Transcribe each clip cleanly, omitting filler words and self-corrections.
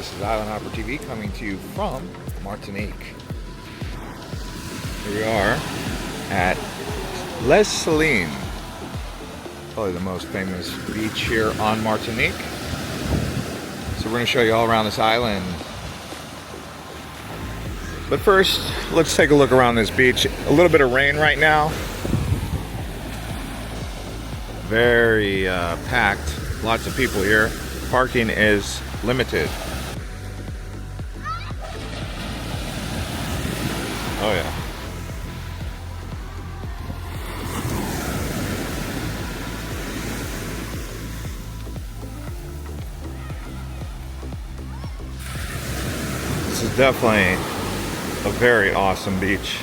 This is Island Hopper TV coming to you from Martinique. Here we are at Les Salines, probably the most famous beach here on Martinique. So we're going to show you all around this island. But first, let's take a look around this beach. A little bit of rain right now. Very packed. Lots of people here. Parking is limited. Oh yeah. This is definitely a very awesome beach.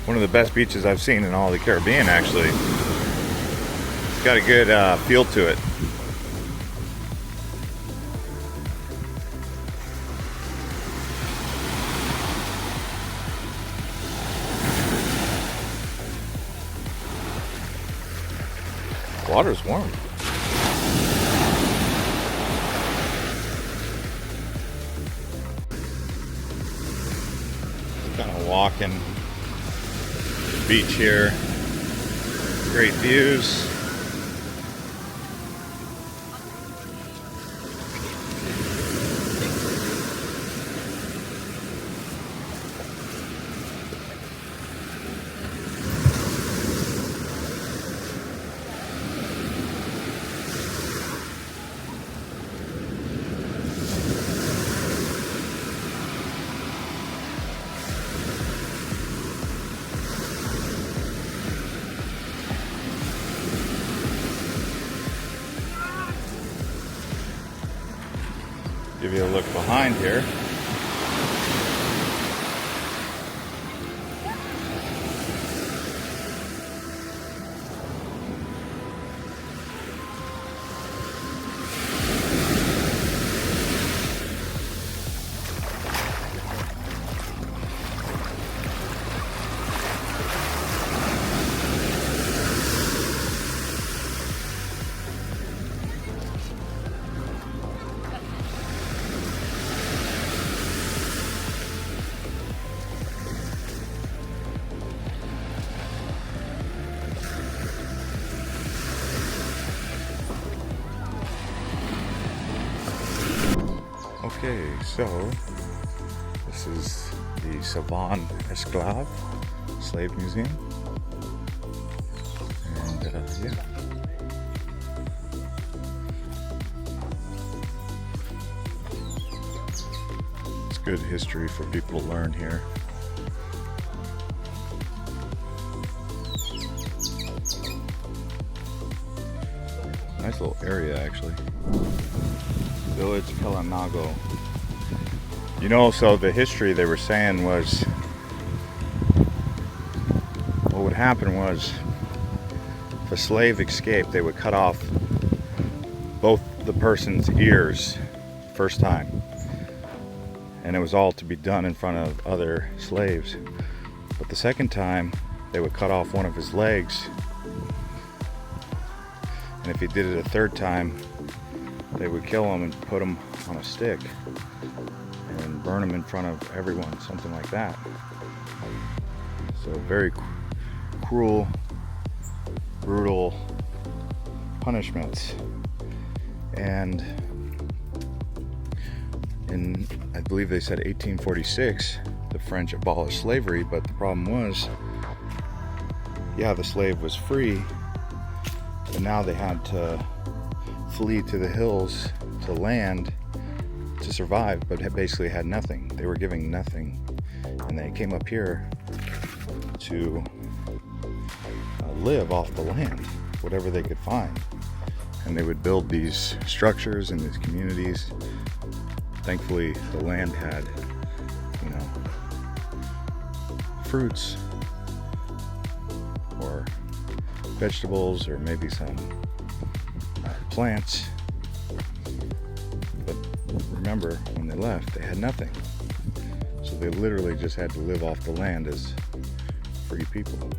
One of the best beaches I've seen in all the Caribbean, actually. It's got a good feel to it. Water's warm. Kind of walking the beach here. Great views. Give you a look behind here. Okay, so this is the Savon Esclave Slave Museum, and yeah. It's good history for people to learn here. Nice little area, actually. Village Clement. You know, so the history they were saying was, what would happen was, if a slave escaped, they would cut off both the person's ears first time. And it was all to be done in front of other slaves. But the second time, they would cut off one of his legs. And if he did it a third time, they would kill him and put him on a stick and burn him in front of everyone, something like that. So very cruel, brutal punishments. And in, I believe they said 1846, the French abolished slavery, but the problem was, yeah, the slave was free, but now they had to flee to the hills to land to survive, but basically had nothing. They were giving nothing, and they came up here to live off the land, whatever they could find. And they would build these structures and these communities. Thankfully, the land had, you know, fruits or vegetables or maybe some plants. But remember, when they left, they had nothing. So they literally just had to live off the land as free people.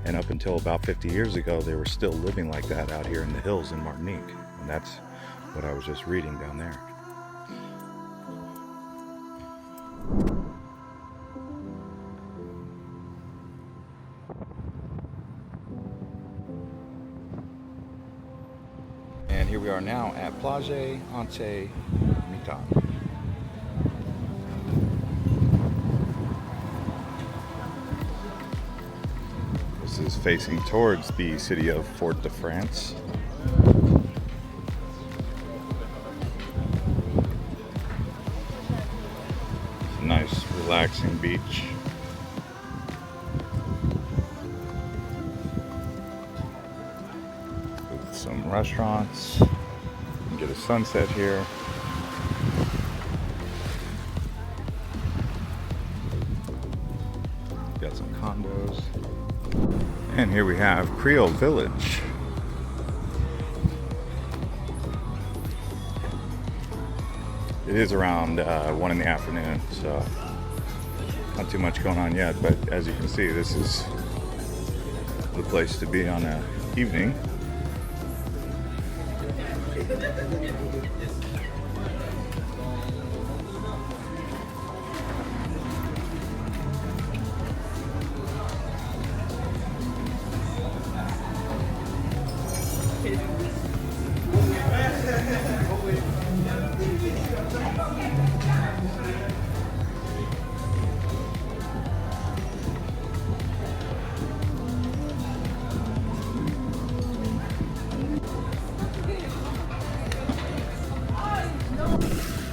And up until about 50 years ago, they were still living like that out here in the hills in Martinique. And that's what I was just reading down there. here we are now at Plage Des Salines. This is facing towards the city of Fort-de-France. It's a nice, relaxing beach. With some restaurants. You can get a sunset here. Got some condos. And here we have Creole Village. It is around 1 in the afternoon, so not too much going on yet, but as you can see, this is the place to be on an evening.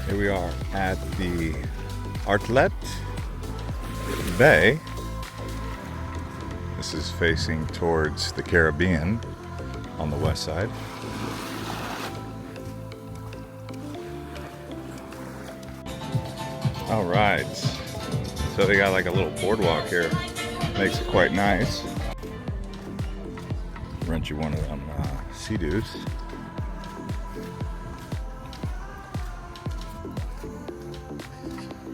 Here we are at the Artlet Bay. This is facing towards the Caribbean on the west side. All right, so they got like a little boardwalk here. Makes it quite nice. Rent you one of them Sea-Doos.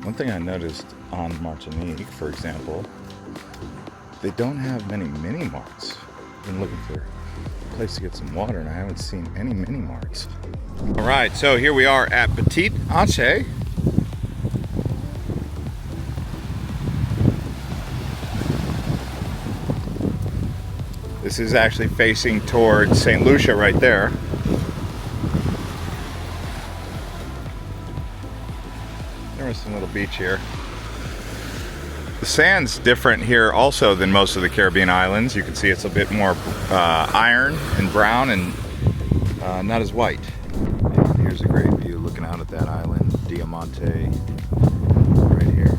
One thing I noticed on Martinique, for example, they don't have many mini marts. I've been looking for a place to get some water and I haven't seen any mini marts. All right, so here we are at Pettitte. This is actually facing towards St. Lucia right there. There's some little beach here. The sand's different here also than most of the Caribbean islands. You can see it's a bit more iron and brown and not as white. And here's a great view looking out at that island, Diamante, right here.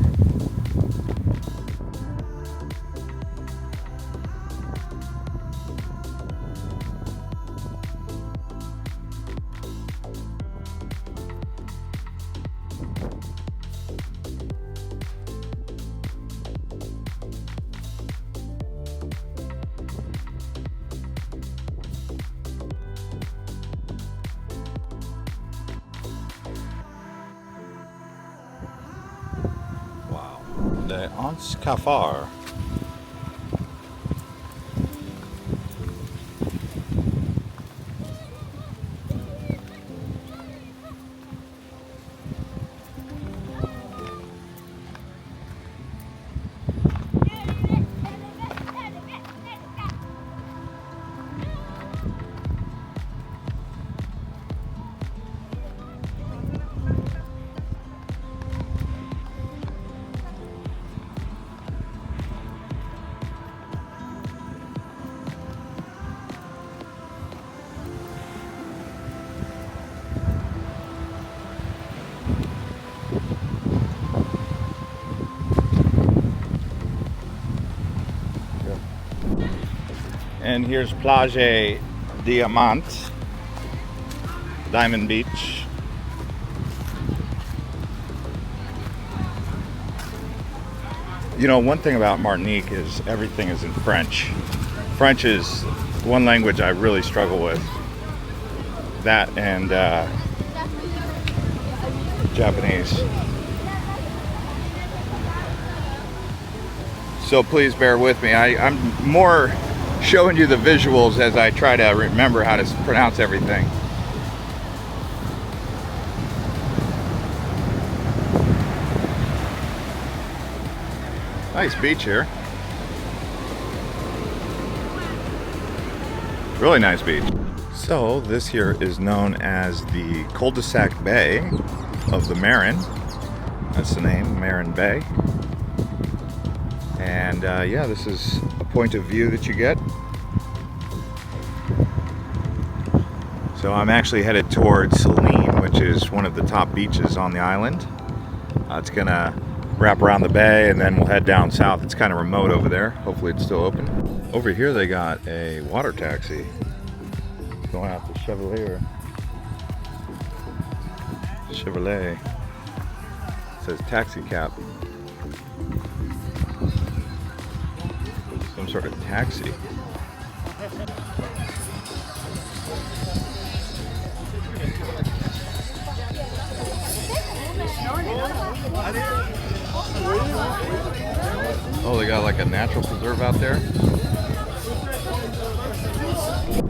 The Anse Cafard. And here's Plage Diamant, Diamond Beach. You know, one thing about Martinique is everything is in French. French is one language I really struggle with. That and Japanese. So please bear with me. I'm more showing you the visuals as I try to remember how to pronounce everything. Nice beach here. Really nice beach. So this here is known as the Culdesac Bay of the Marin. That's the name, Marin Bay. And yeah, this is a point of view that you get. So I'm actually headed towards Leeline, which is one of the top beaches on the island. It's gonna wrap around the bay and then we'll head down south. It's kind of remote over there. Hopefully it's still open. Over here they got a water taxi going out to Chevalier. Chevrolet. It says taxi cab. Some sort of taxi. Oh, they got like a natural preserve out there.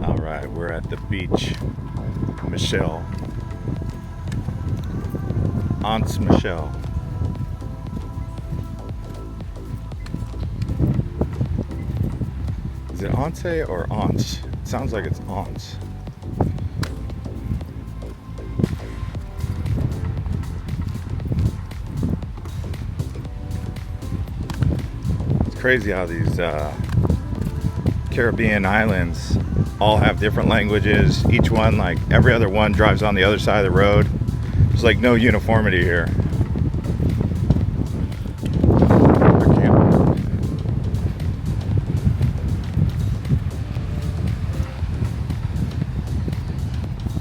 All right, we're at the beach. Michelle. Aunts Michelle. Is it Aunts or Aunts? It sounds like it's Aunts. It's crazy how these Caribbean islands all have different languages. Each one, like every other one, drives on the other side of the road. There's like no uniformity here.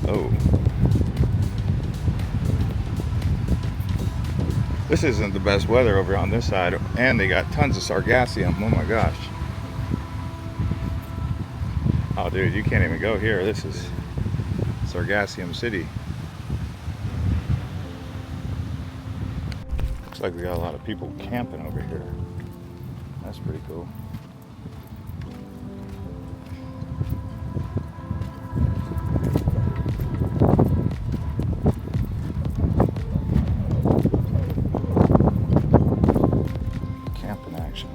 Oh. This isn't the best weather over on this side, and they got tons of sargassum. Oh my gosh. Oh dude, you can't even go here. This is Sargassum City. Looks like we got a lot of people camping over here. That's pretty cool. Camping action.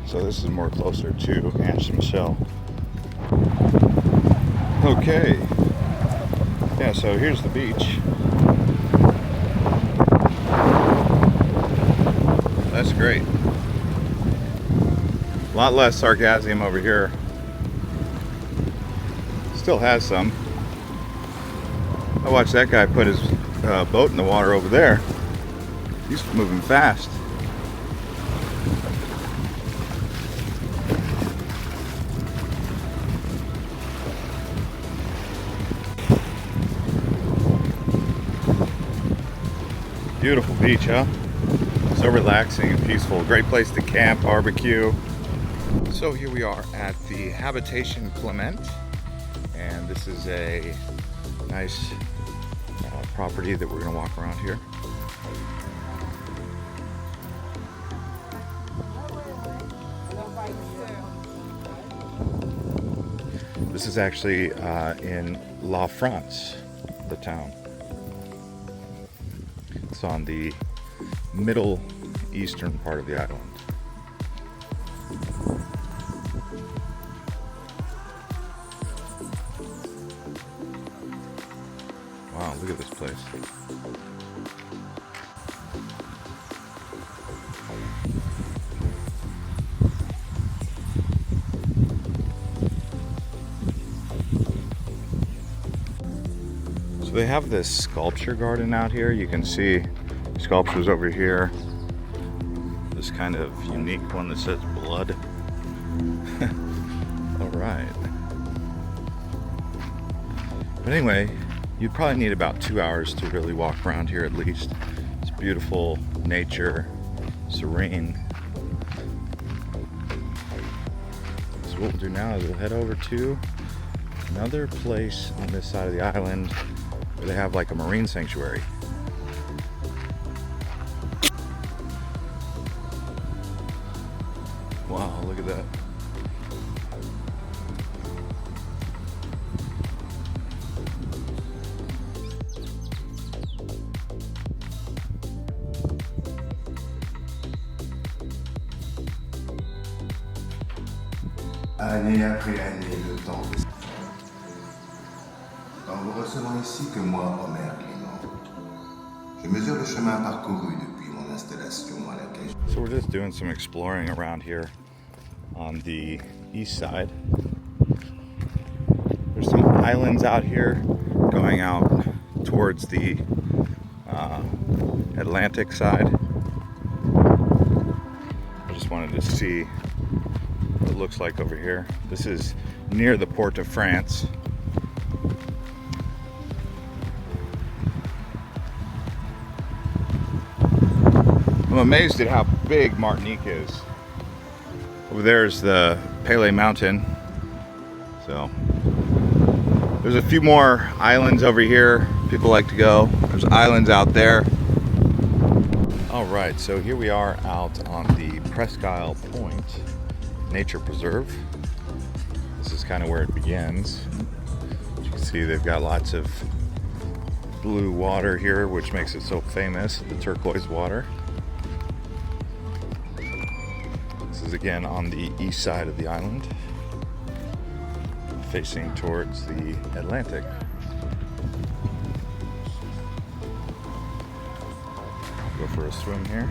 So this is more closer to Aunts Michelle. Okay. Yeah, so here's the beach. That's great. A lot less sargassum over here. Still has some. I watched that guy put his boat in the water over there. He's moving fast. Beautiful beach, huh? So relaxing and peaceful. Great place to camp, barbecue. So here we are at the Habitation Clement, and this is a nice property that we're going to walk around here. This is actually in La France, the town. It's on the middle eastern part of the island. Wow, look at this place. So they have this sculpture garden out here. You can see sculptures over here. This kind of unique one that says blood. All right. But anyway, you'd probably need about 2 hours to really walk around here at least. It's beautiful nature, serene. So what we'll do now is we'll head over to another place on this side of the island where they have like a marine sanctuary. Wow, look at that. Année après année, le temps passe. En vous recevant ici que moi, Omer Clement, je mesure le chemin parcouru depuis mon installation à laquelle. So we're just doing some exploring around here on the east side. There's some islands out here going out towards the Atlantic side. I just wanted to see what it looks like over here. This is near the port of France. I'm amazed at how big Martinique is. Over there's the Pelee mountain. So there's a few more islands over here people like to go. There's islands out there. All right, so here we are out on the Prescy Point Nature Preserve. This is kind of where it begins. As you can see, they've got lots of blue water here, which makes it so famous, the turquoise water. This is again on the east side of the island, facing towards the Atlantic. Go for a swim here.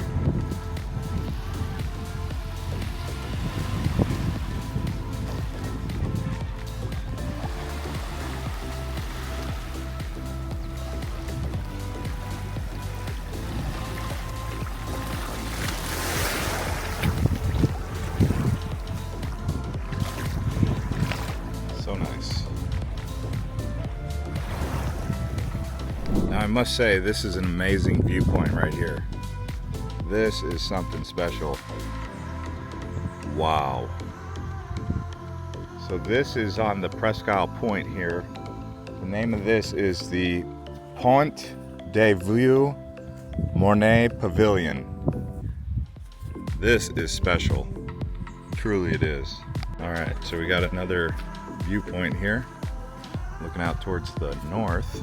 So nice. Now I must say, this is an amazing viewpoint right here. This is something special. Wow. So this is on the Prescy Point here. The name of this is the Point des Vieux Mornay Pavilion. This is special. Truly it is. All right, so we got another viewpoint here, looking out towards the north.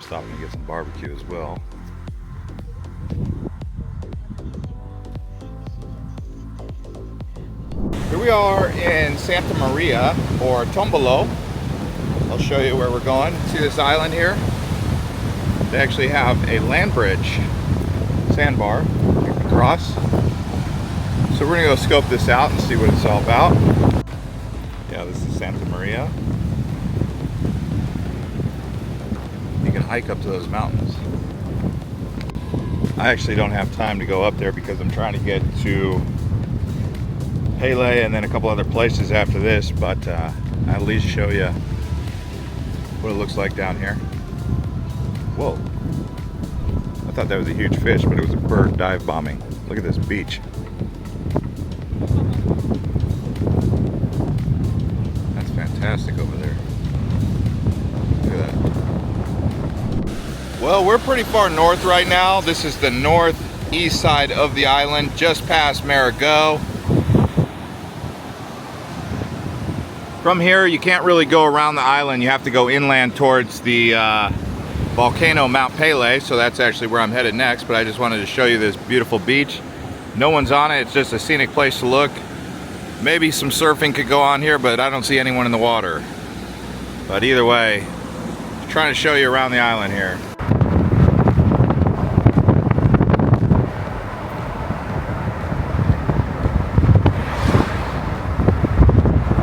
Stopping to get some barbecue as well. Here we are in Santa Maria, or Tombolo. I'll show you where we're going. See this island here? They actually have a land bridge, sandbar, you can cross. So we're gonna go scope this out and see what it's all about. Yeah, this is Santa Maria. You can hike up to those mountains. I actually don't have time to go up there because I'm trying to get to Pelee and then a couple other places after this, but I'll at least show you what it looks like down here. Whoa. I thought that was a huge fish, but it was a bird dive bombing. Look at this beach. That's fantastic over there. Look at that. Well, we're pretty far north right now. This is the northeast side of the island, just past Marigot. From here, you can't really go around the island. You have to go inland towards the volcano Mount Pelee, so that's actually where I'm headed next, but I just wanted to show you this beautiful beach. No one's on it, it's just a scenic place to look. Maybe some surfing could go on here, but I don't see anyone in the water. But either way, I'm trying to show you around the island here.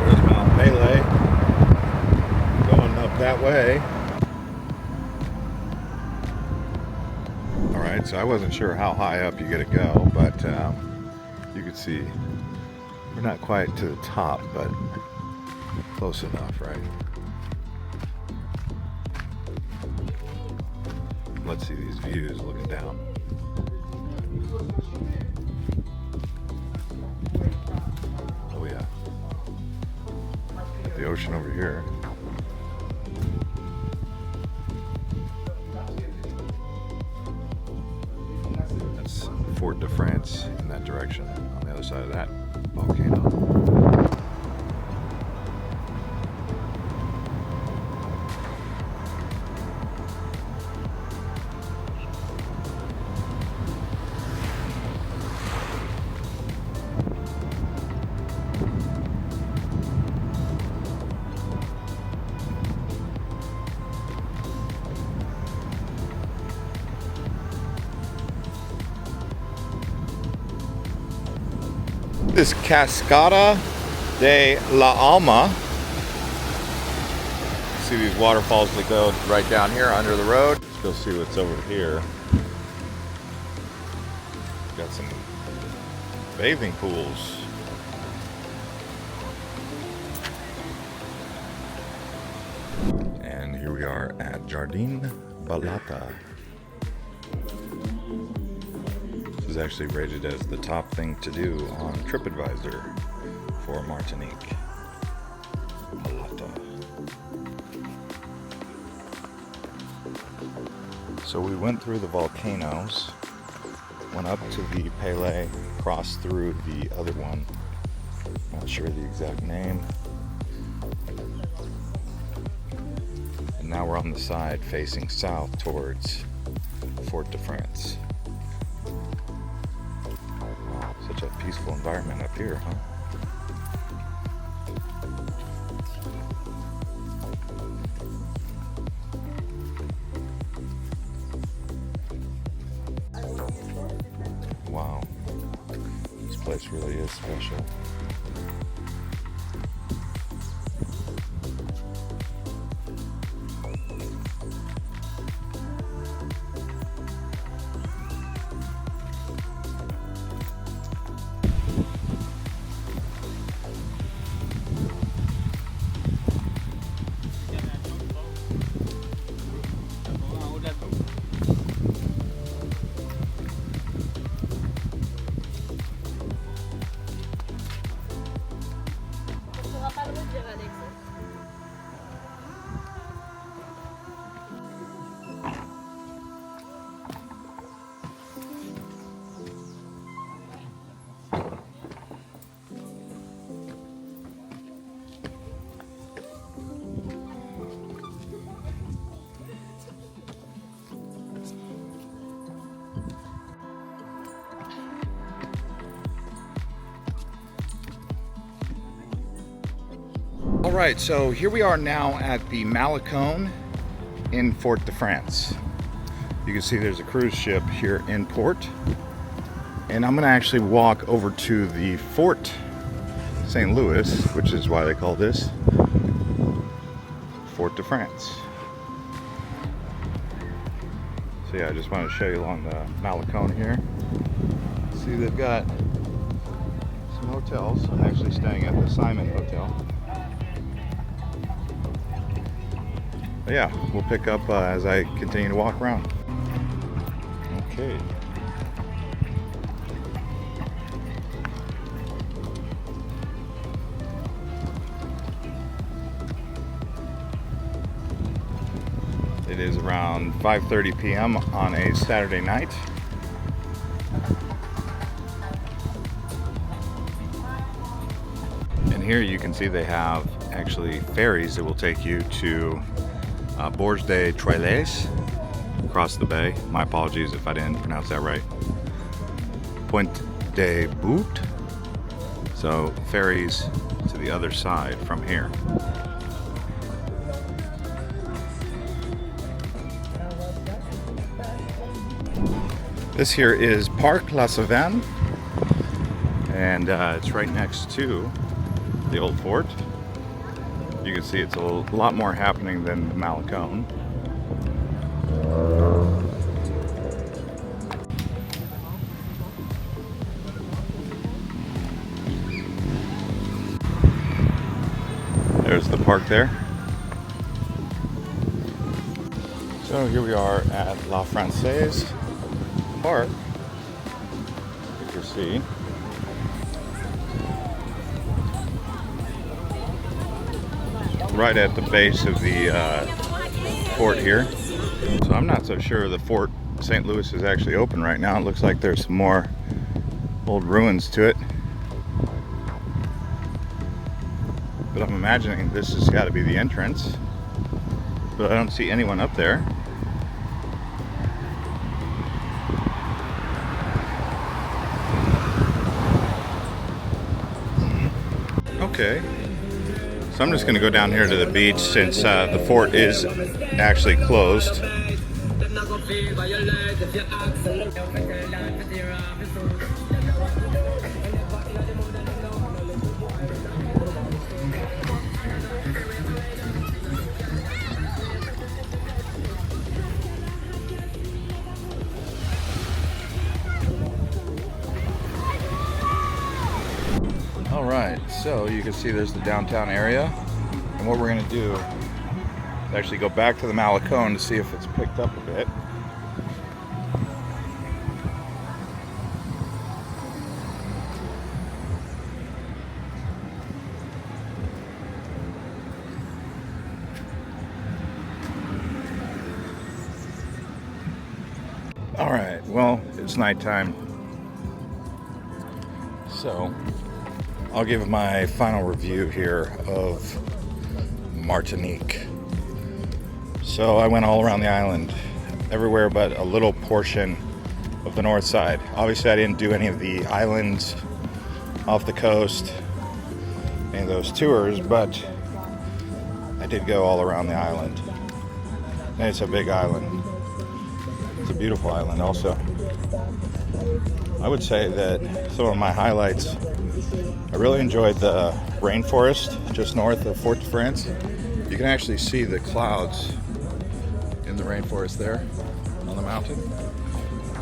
There's Mount Pelee, going up that way. So I wasn't sure how high up you gotta go, but you can see we're not quite to the top, but close enough, right? Let's see these views looking down. The ocean over here. That's Fort de France in that direction, on the other side of that volcano. This Cascada de la Alma. See these waterfalls that go right down here under the road. Let's go see what's over here. Got some bathing pools. And here we are at Jardin Balata. This is actually rated as the top thing to do on TripAdvisor for Martinique. Balata. So we went through the volcanoes, went up to the Pelee, crossed through the other one. Not sure the exact name. And now we're on the side facing south towards Fort de France. Wow, such a peaceful environment up here, huh? Wow, this place really is special. All right, so here we are now at the Malecon in Fort de France. You can see there's a cruise ship here in port. And I'm gonna actually walk over to the Fort St. Louis, which is why they call this Fort de France. So yeah, I just wanted to show you along the Malecon here. See, they've got some hotels. I'm actually staying at the Simon Hotel. But yeah, we'll pick up as I continue to walk around. Okay. It is around 5:30 p.m. on a Saturday night. And here you can see they have actually ferries that will take you to Plage Des Salines, across the bay. My apologies if I didn't pronounce that right. Point de Bout. So ferries to the other side from here. This here is Parc La Savane, and it's right next to the old fort. You can see it's a lot more happening than the Malecon. There's the park there. So here we are at La Française Park. You can see. right at the base of the fort here. So I'm not so sure the Fort St. Louis is actually open right now. It looks like there's some more old ruins to it. But I'm imagining this has got to be the entrance. But I don't see anyone up there. Okay. So I'm just going to go down here to the beach since the fort is actually closed. All right, so you can see there's the downtown area, and what we're going to do is actually go back to the Malecone to see if it's picked up a bit. All right, well, it's nighttime, so I'll give my final review here of Martinique. So I went all around the island, everywhere but a little portion of the north side. Obviously I didn't do any of the islands off the coast, any of those tours, but I did go all around the island. And it's a big island. It's a beautiful island also. I would say that some of my highlights, I really enjoyed the rainforest just north of Fort de France. You can actually see the clouds in the rainforest there on the mountain.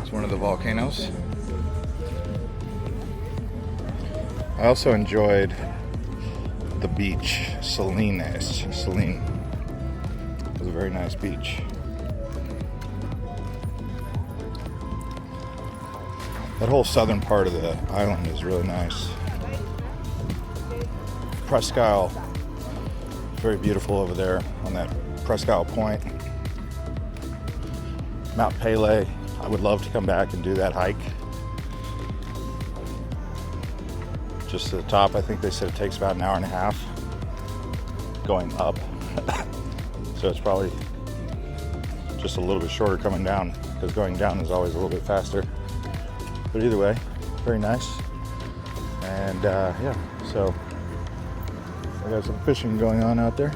It's one of the volcanoes. I also enjoyed the beach, Salines. Leeline. It was a very nice beach. That whole southern part of the island is really nice. Prescy, very beautiful over there on that Prescy Point. Mount Pelee, I would love to come back and do that hike. Just to the top, I think they said it takes about an hour and a half going up. So it's probably just a little bit shorter coming down, because going down is always a little bit faster. But either way, very nice. And yeah, so I got some fishing going on out there.